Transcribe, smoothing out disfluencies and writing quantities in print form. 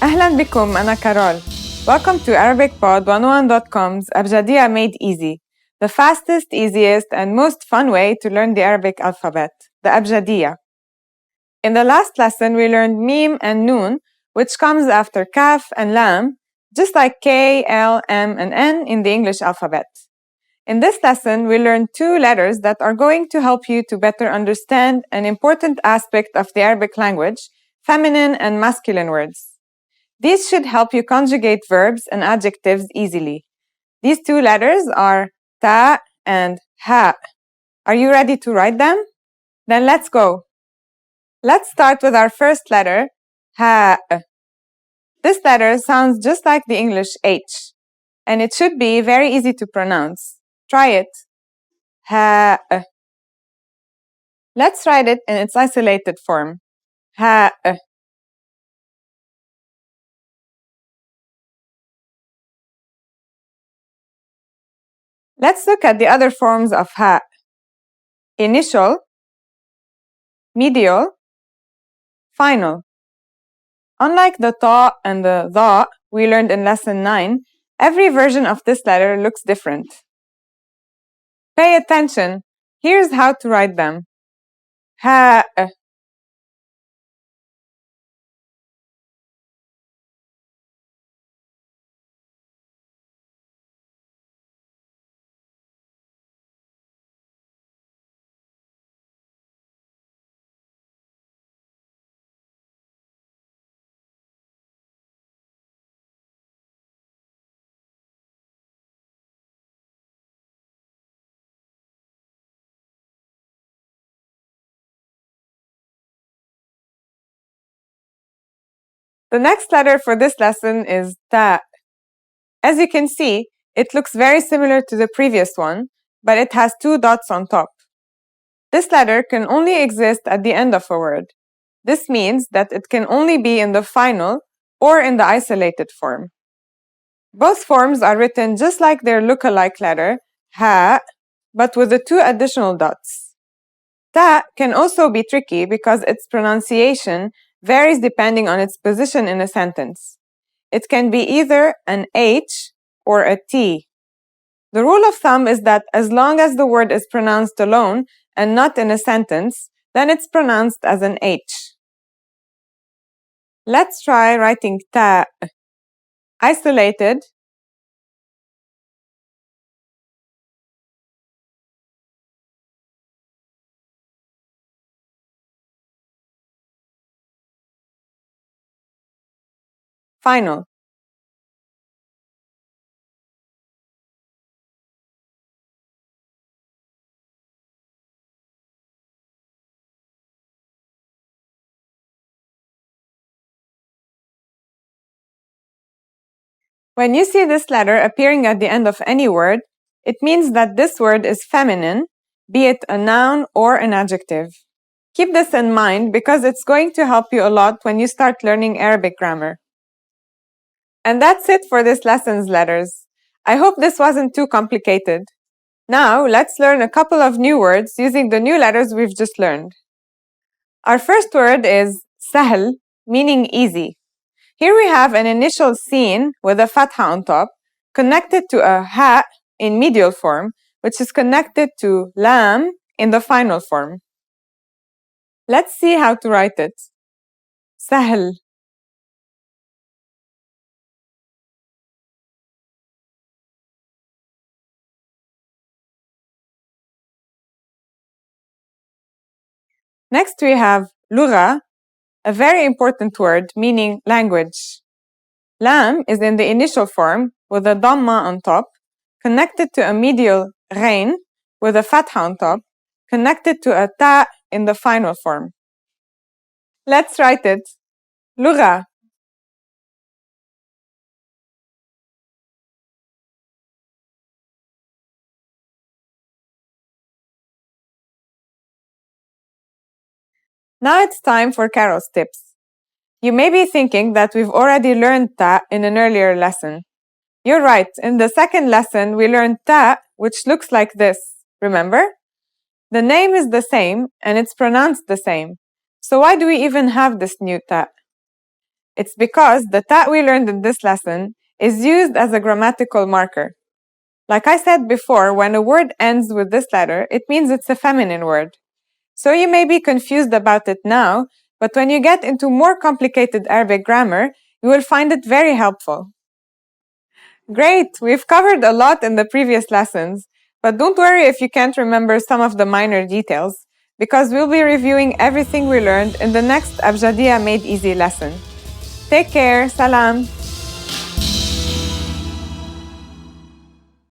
أهلاً بكم، أنا كارول. Welcome to ArabicPod101.com's Abjadiyya Made Easy, the fastest, easiest, and most fun way to learn the Arabic alphabet, the Abjadiyya. In the last lesson, we learned Mim and Noon, which comes after Kaf and Lam, just like K, L, M, and N in the English alphabet. In this lesson, we learned two letters that are going to help you to better understand an important aspect of the Arabic language, feminine and masculine words. These should help you conjugate verbs and adjectives easily. These two letters are ta and ha. Are you ready to write them? Then let's go. Let's start with our first letter, ha. This letter sounds just like the English H, and it should be very easy to pronounce. Try it. Ha. Let's write it in its isolated form. Ha. Let's look at the other forms of ha. Initial, medial, final. Unlike the ta and the dha we learned in lesson 9, every version of this letter looks different. Pay attention. Here's how to write them. Ha. The next letter for this lesson is ta. As you can see, it looks very similar to the previous one, but it has two dots on top. This letter can only exist at the end of a word. This means that it can only be in the final or in the isolated form. Both forms are written just like their look-alike letter, ha, but with the two additional dots. Ta can also be tricky because its pronunciation varies depending on its position in a sentence. It can be either an H or a T. The rule of thumb is that as long as the word is pronounced alone and not in a sentence, then it's pronounced as an H. Let's try writing ta. Isolated, final. When you see this letter appearing at the end of any word, it means that this word is feminine, be it a noun or an adjective. Keep this in mind because it's going to help you a lot when you start learning Arabic grammar. And that's it for this lesson's letters. I hope this wasn't too complicated. Now, let's learn a couple of new words using the new letters we've just learned. Our first word is sahl, meaning easy. Here we have an initial sin with a fatha on top, connected to a ha in medial form, which is connected to lam in the final form. Let's see how to write it. Sahl. Next we have lugha, a very important word meaning language. Lam is in the initial form with a dhamma on top, connected to a medial ghain with a fatha on top, connected to a ta in the final form. Let's write it. Lugha. Now it's time for Carol's tips. You may be thinking that we've already learned ta in an earlier lesson. You're right, in the second lesson we learned ta, which looks like this, remember? The name is the same and it's pronounced the same. So why do we even have this new ta? It's because the ta we learned in this lesson is used as a grammatical marker. Like I said before, when a word ends with this letter, it means it's a feminine word. So you may be confused about it now, but when you get into more complicated Arabic grammar, you will find it very helpful. Great! We've covered a lot in the previous lessons, but don't worry if you can't remember some of the minor details, because we'll be reviewing everything we learned in the next Abjadiyya Made Easy lesson. Take care, salam!